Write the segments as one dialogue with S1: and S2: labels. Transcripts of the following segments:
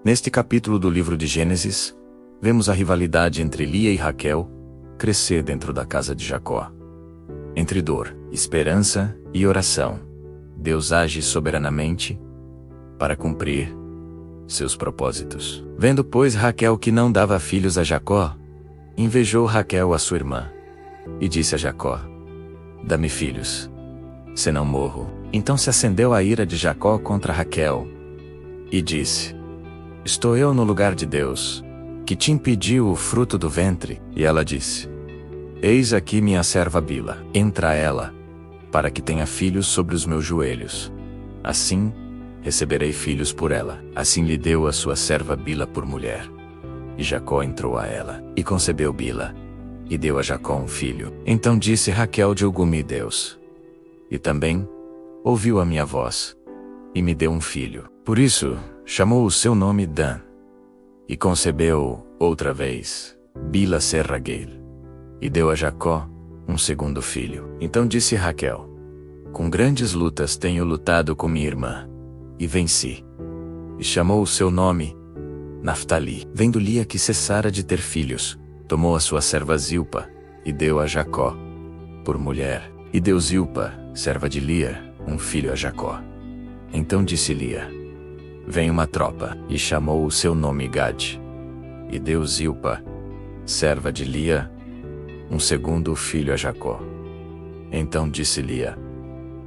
S1: Neste capítulo do livro de Gênesis, vemos a rivalidade entre Lia e Raquel crescer dentro da casa de Jacó. Entre dor, esperança e oração, Deus age soberanamente para cumprir seus propósitos. Vendo, pois, Raquel que não dava filhos a Jacó, invejou Raquel a sua irmã, e disse a Jacó: dá-me filhos, senão morro. Então se acendeu a ira de Jacó contra Raquel, e disse: estou eu no lugar de Deus, que te impediu o fruto do ventre? E ela disse: eis aqui minha serva Bila, entra ela, para que tenha filhos sobre os meus joelhos. Assim, receberei filhos por ela. Assim lhe deu a sua serva Bila por mulher. E Jacó entrou a ela, e concebeu Bila, e deu a Jacó um filho. Então disse Raquel: julgou-me Deus, e também ouviu a minha voz, e me deu um filho. Por isso, chamou o seu nome Dan, e concebeu outra vez Bila Serraguel, e deu a Jacó um segundo filho. Então disse Raquel: com grandes lutas tenho lutado com minha irmã, e venci. E chamou o seu nome Naftali. Vendo Lia que cessara de ter filhos, tomou a sua serva Zilpa, e deu a Jacó por mulher. E deu Zilpa, serva de Lia, um filho a Jacó. Então disse Lia: vem uma tropa, e chamou o seu nome Gade. E deu Zilpa, serva de Lia, um segundo filho a Jacó. Então disse Lia: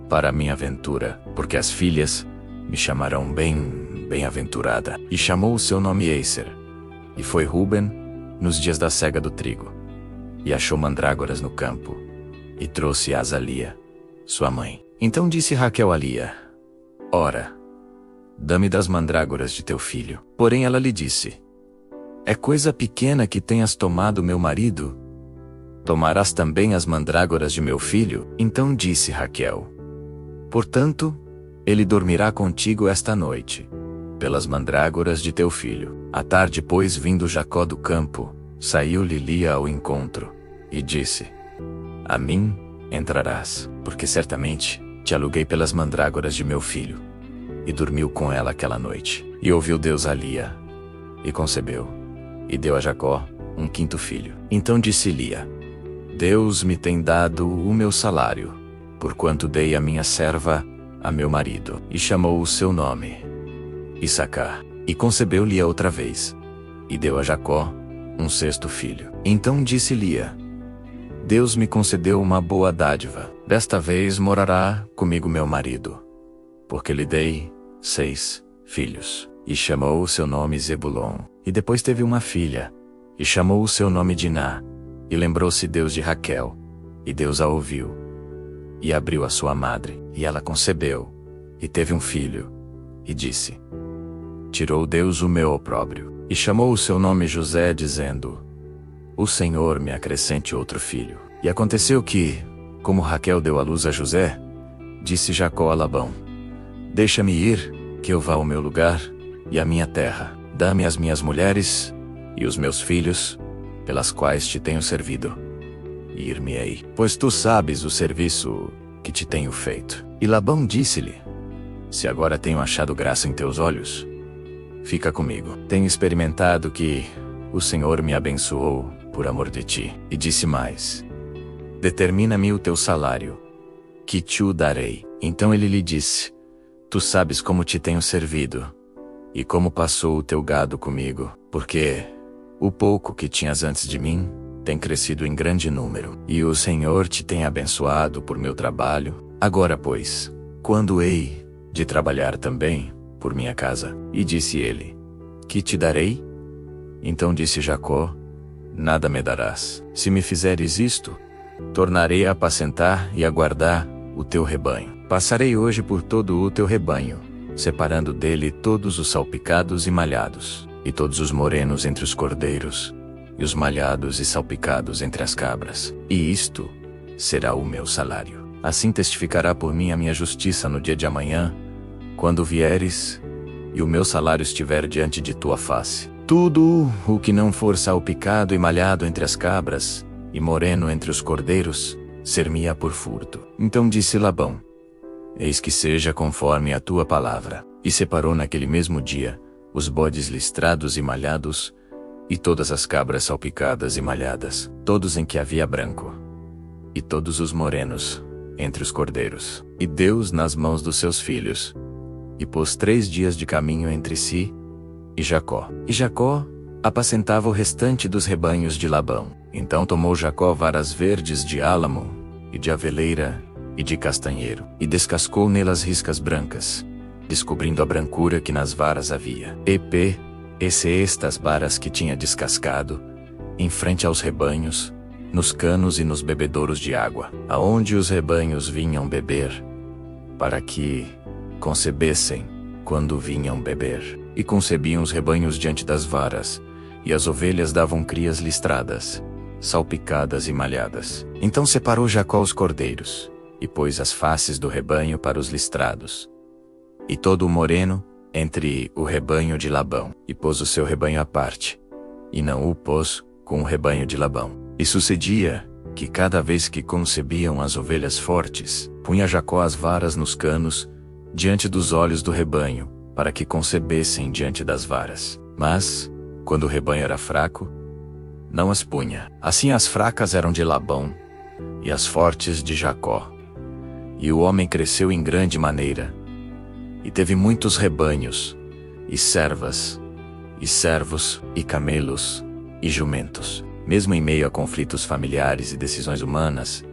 S1: para minha aventura, porque as filhas me chamarão bem-aventurada. E chamou o seu nome Eiser. E foi Ruben nos dias da cega do trigo, e achou mandrágoras no campo, e trouxe-as a Lia, sua mãe. Então disse Raquel a Lia: ora, dá-me das mandrágoras de teu filho. Porém ela lhe disse: é coisa pequena que tenhas tomado meu marido? Tomarás também as mandrágoras de meu filho? Então disse Raquel: portanto, ele dormirá contigo esta noite, pelas mandrágoras de teu filho. À tarde, pois, vindo Jacó do campo, saiu-lhe Lia ao encontro, e disse: a mim entrarás, porque certamente te aluguei pelas mandrágoras de meu filho. E dormiu com ela aquela noite. E ouviu Deus a Lia, e concebeu, e deu a Jacó um quinto filho. Então disse Lia: Deus me tem dado o meu salário, porquanto dei a minha serva a meu marido. E chamou o seu nome Issacar. E concebeu Lia outra vez, e deu a Jacó um sexto filho. Então disse Lia: Deus me concedeu uma boa dádiva. Desta vez morará comigo meu marido, porque lhe dei 6 filhos. E chamou o seu nome Zebulon. E depois teve uma filha, e chamou o seu nome Diná. E lembrou-se Deus de Raquel, e Deus a ouviu, e abriu a sua madre, e ela concebeu, e teve um filho, e disse: tirou Deus o meu opróbrio. E chamou o seu nome José, dizendo: o Senhor me acrescente outro filho. E aconteceu que, como Raquel deu à luz a José, disse Jacó a Labão: deixa-me ir, que eu vá ao meu lugar e à minha terra. Dá-me as minhas mulheres e os meus filhos, pelas quais te tenho servido, e ir-me-ei, pois tu sabes o serviço que te tenho feito. E Labão disse-lhe: se agora tenho achado graça em teus olhos, fica comigo. Tenho experimentado que o Senhor me abençoou por amor de ti. E disse mais: determina-me o teu salário, que te o darei. Então ele lhe disse: tu sabes como te tenho servido, e como passou o teu gado comigo, porque o pouco que tinhas antes de mim tem crescido em grande número, e o Senhor te tem abençoado por meu trabalho. Agora, pois, quando hei de trabalhar também por minha casa? E disse ele: que te darei? Então disse Jacó: nada me darás. Se me fizeres isto, tornarei a apacentar e a guardar o teu rebanho. Passarei hoje por todo o teu rebanho, separando dele todos os salpicados e malhados, e todos os morenos entre os cordeiros, e os malhados e salpicados entre as cabras. E isto será o meu salário. Assim testificará por mim a minha justiça no dia de amanhã, quando vieres, e o meu salário estiver diante de tua face. Tudo o que não for salpicado e malhado entre as cabras, e moreno entre os cordeiros, ser-me-á por furto. Então disse Labão: eis que seja conforme a tua palavra. E separou naquele mesmo dia os bodes listrados e malhados, e todas as cabras salpicadas e malhadas, todos em que havia branco, e todos os morenos, entre os cordeiros. E deu-os nas mãos dos seus filhos, e pôs 3 dias de caminho entre si e Jacó. E Jacó apacentava o restante dos rebanhos de Labão. Então tomou Jacó varas verdes de álamo, e de aveleira, e de castanheiro, e descascou nelas riscas brancas, descobrindo a brancura que nas varas havia. Estas varas que tinha descascado, em frente aos rebanhos, nos canos e nos bebedouros de água, aonde os rebanhos vinham beber, para que concebessem quando vinham beber. E concebiam os rebanhos diante das varas, e as ovelhas davam crias listradas, salpicadas e malhadas. Então separou Jacó os cordeiros, e pôs as faces do rebanho para os listrados, e todo o moreno entre o rebanho de Labão, e pôs o seu rebanho à parte, e não o pôs com o rebanho de Labão. E sucedia que cada vez que concebiam as ovelhas fortes, punha Jacó as varas nos canos, diante dos olhos do rebanho, para que concebessem diante das varas. Mas, quando o rebanho era fraco, não as punha. Assim as fracas eram de Labão, e as fortes de Jacó. E o homem cresceu em grande maneira, e teve muitos rebanhos, e servas, e servos, e camelos, e jumentos. Mesmo em meio a conflitos familiares e decisões humanas,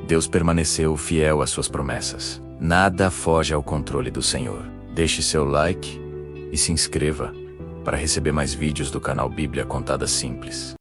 S1: Deus permaneceu fiel às suas promessas. Nada foge ao controle do Senhor. Deixe seu like e se inscreva para receber mais vídeos do canal Bíblia Contada Simples.